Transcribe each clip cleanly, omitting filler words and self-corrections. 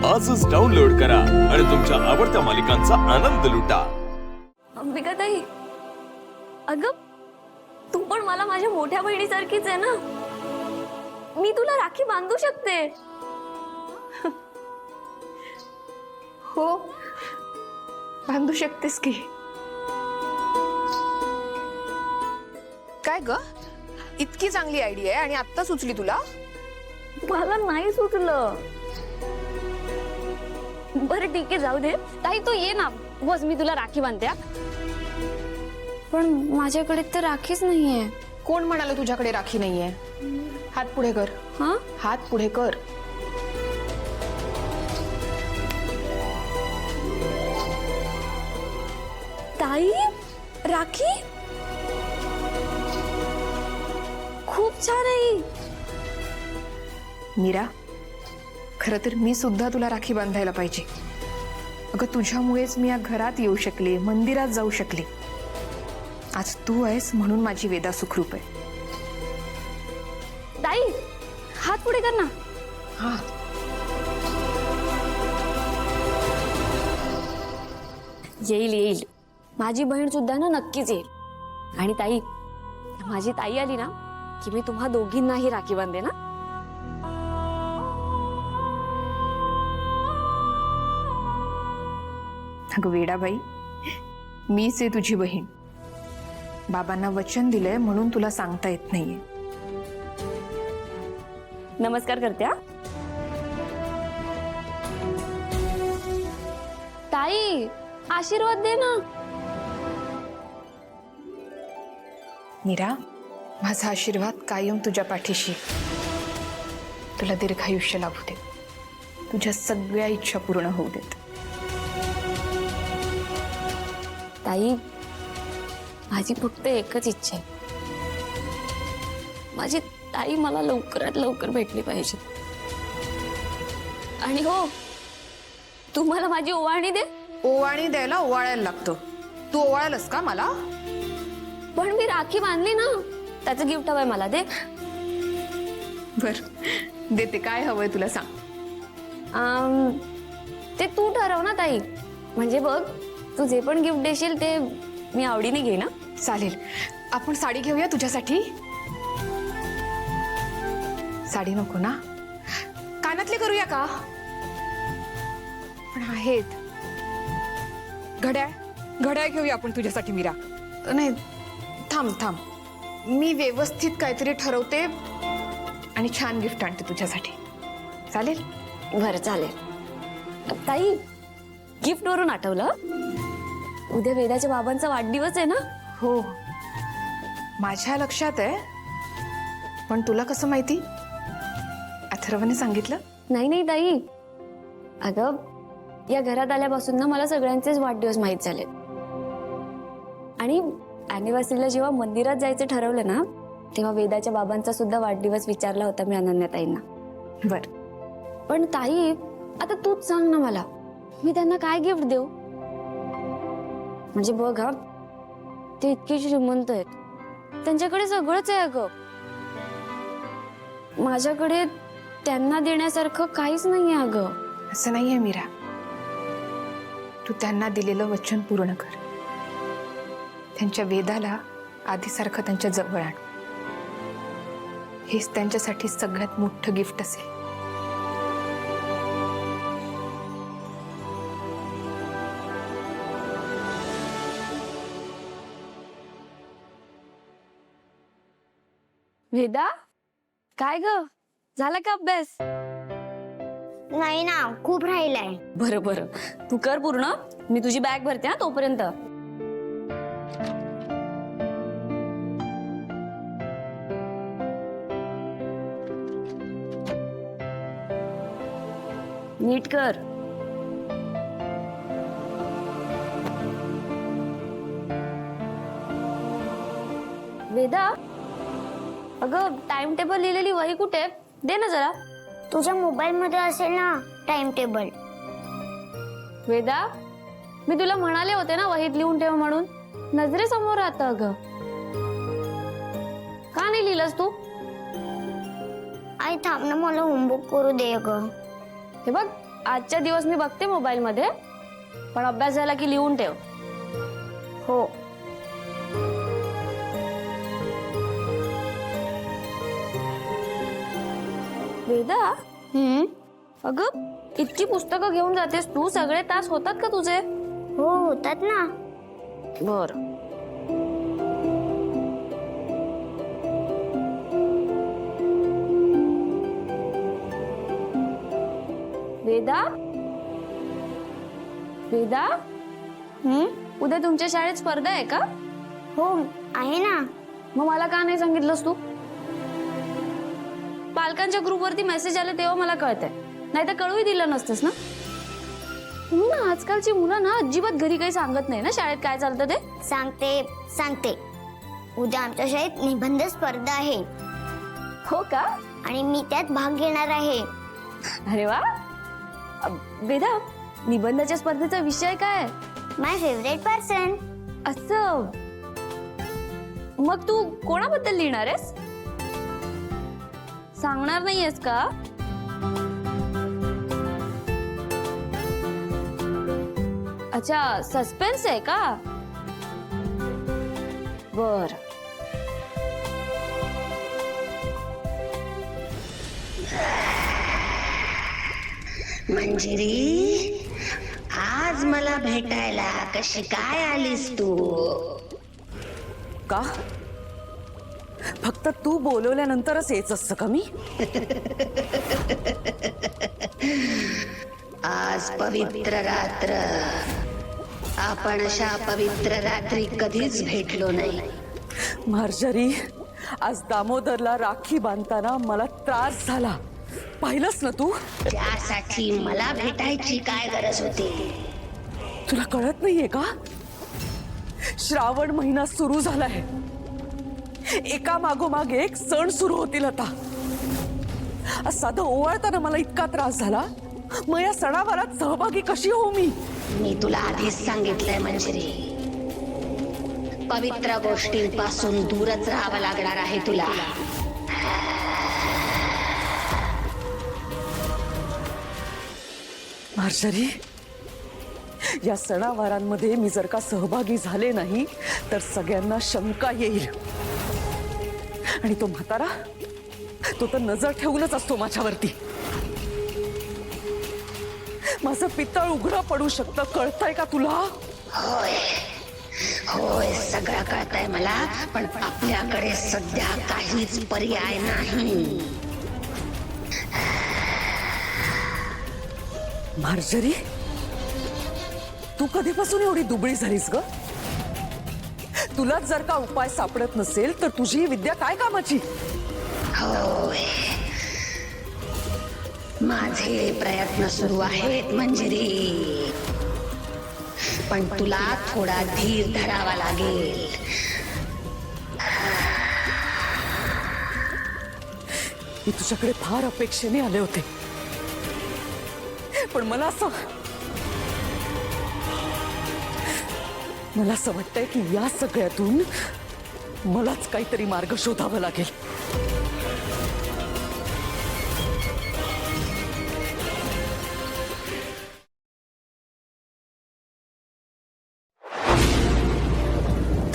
आजच डाउनलोड करा आणि तुमच्या आवडत्या मालिकांचा आनंद लुटा। अंबिकाताई, अगं तू पण मला माझ्या मोठ्या बहिणीसारखीच आहे ना। मी तुला राखी बांधू शकते। हो, बांधू शकतेस की। काय ग, इतकी चांगली आयडिया आहे आणि आत्ता सुचली तुला? मला नाही सुचलं। बरं ठीक आहे, जाऊ दे। ताई तू ये ना, बस मी तुला राखी बांधते। पण माझ्याकडे तर राखीच नाहीये। कोण म्हणालं तुझ्याकडे राखी नाहीये? हात पुढे कर। हाँ, हात पुढे कर। ताई राखी खूप छान आहे। मीरा, खरं तर मी सुद्धा तुला राखी बांधायला पाहिजे। अगं तुझ्यामुळेच मी या घरात येऊ शकले, मंदिरात जाऊ शकले। आज तू आहेस म्हणून माझी वेदा सुखरूप आहे। ताई हात पुढे कर ना। हा, येईल येईल, माझी बहीण सुद्धा ना नक्कीच येईल। आणि ताई, माझी ताई आली ना की मी तुम्हा दोघींनाही राखी बांधे ना। अगं वेडाबाई, मीच आहे तुझी बहीण। बाबांना वचन दिलंय म्हणून तुला सांगता येत नाहीये। नमस्कार करते हा। ताई आशीर्वाद दे ना। मीरा, माझा आशीर्वाद कायम तुझ्या पाठीशी आहे। तुला दीर्घायुष्य लाभू दे, तुझ्या सगळ्या इच्छा पूर्ण होऊ देत। ताई माझी फक्त एकच इच्छा आहे, माझी ताई मला लवकरात लवकर भेटली पाहिजे। आणि हो, तू मला माझी ओवाळणी दे। ओवाळणी द्यायला ओवाळायला लागतं। तू ओवाळलंस का मला? पण मी राखी बांधली ना, त्याचं गिफ्ट हवंय मला, दे। बर, देते। काय हवंय तुला सांग। ते तू ठरव ना ताई। म्हणजे बघ, तू जे पण गिफ्ट देशील ते मी आवडीने घे ना। चालेल, आपण साडी घेऊया तुझ्यासाठी। साडी नको ना, कानातले करूया का? पण आहेत घड्याळ, घड्याळ घेऊया आपण तुझ्यासाठी मीरा। नाही, थांब थांब, मी व्यवस्थित काहीतरी ठरवते आणि छान गिफ्ट आणते तुझ्यासाठी। चालेल? बरं चालेल। ताई, गिफ्ट वरून आठवलं, उद्या वेदाच्या बाबांचा वाढदिवस आहे ना। हो, माझ्या लक्षात आहे। पण तुला कसं माहिती? अथर्वने सांगितलं? नाही नाही ताई, अगं या घरात आल्यापासून ना मला सगळ्यांचेच वाढदिवस माहित झाले। आणि अॅनिव्हर्सरीला जेव्हा मंदिरात जायचं ठरवलं ना, तेव्हा वेदाच्या बाबांचा सुद्धा वाढदिवस विचारला होता मी अनन्याताईंना। बर, पण ताई आता तूच सांग ना मला, मी त्यांना काय गिफ्ट देऊ? म्हणजे बघ हा, ते इतके श्रीमंत आहेत, त्यांच्याकडे सगळंच आहे अगं। माझ्याकडे त्यांना देण्यासारखं काहीच नाहीये अगं। असं नाहीये मीरा, तू त्यांना दिलेलं वचन पूर्ण कर। त्यांच्या वेदाला आधीसारखं त्यांच्या जवळ आण। हेच त्यांच्यासाठी सगळ्यात मोठं गिफ्ट असेल। वेदा, काय ग, झाला का अभ्यास? नाही ना, खूप राहिलाय। बरं बरं, तू कर पूर्ण, मी तुझी बॅग भरते हा तोपर्यंत। नीट कर। वेदा, अगं टाइम टेबल लिहिलेली वही कुठे? दे ना जरा। तुझ्या मोबाईल मध्ये असेल ना टाइम टेबल। वेदा, मी तुला म्हणाले होते ना वहीत लिहून ठेव म्हणून, नजरेसमोर राहतं अगं। का नाही लिहिलंस तू? आई थांब ना, मला होमवर्क करू दे ग। हे बघ, आजच्या दिवस मी बघते मोबाईल मध्ये, पण अभ्यास झाला की लिहून ठेव. हो. वेदा, अगं इतकी पुस्तकं घेऊन जातेस तू, सगळे तास होतात का तुझे? हो होतात ना. बर. वेदा, वेदा, उद्या तुमच्या शाळेत स्पर्धा आहे का? हो आहे ना. मग मला का नाही सांगितलंस तू? पालकांच्या ग्रुपवरती मेसेज आले तेव्हा मला कळतंय, नाही तर कळूही दिलं नसतंस ना. तुम्ही ना आजकालची मुलं ना अजिबात घरी काही सांगत नाही ना शाळेत काय चालतं ते. सांगते. उद्या आमच्या शाळेत निबंध स्पर्धा आहे हो का? आणि मी त्यात भाग घेणार आहे. अरे वा. वेदा, निबंधाच्या स्पर्धेचा विषय काय? माय फेवरेट पर्सन. असं. मग तू कोणाबद्दल लिहिणार आहेस? सांगणार नाहीयेस का? अच्छा, सस्पेन्स आहे का? बर. मंजिरी, आज मला भेटायला कशी काय आलीस तू? का? फक्त तू बोलवल्यानंतरच येच असतं का मी? आज पवित्र रात्र. आपण अशा पवित्र रात्री कधीच भेटलो नाही. मार्जरी, आज दामोदरला राखी बांधताना मला त्रास झाला, पाहिलंस ना तू? त्यासाठी मला भेटायची काय गरज होती? तुला कळत नाहीये का? श्रावण महिना सुरू झालाय, एका मागोमाग एक सण सुरू होतील आता. आज साधं ओवाळताना मला इतका त्रास झाला, मग या सणावारात सहभागी कशी होऊ मी? मी तुला आधीच सांगितलंय मंजिरी, पवित्र गोष्टींपासून दूरच राहावं लागणार आहे तुला. मार्जरी, या सणावारांमध्ये मी जर का सहभागी झाले नाही तर सगळ्यांना शंका येईल. आणि तो म्हातारा, तो तर नजर ठेवूनच असतो माझ्यावरती. माझं पितळ उघडं पडू शकतं, कळतंय का तुला? होय होय, सगळं कळतंय मला, पण आपल्याकडे सध्या काहीच पर्याय नाही. मार्जरी, तू कधीपासून एवढी दुबळी झालीस ग? तुलाच जर का उपाय सापडत नसेल तर तुझी ही विद्या काय कामाची? होय, माझे प्रयत्न सुरू आहेत मंजिरी, पण तुला थोडा धीर धरावा लागेल. मी तुझ्याकडे फार अपेक्षेने आले होते, पण मला असं वाटतंय की या सगळ्यातून मलाच काहीतरी मार्ग शोधावा लागेल.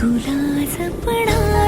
तुला जपणार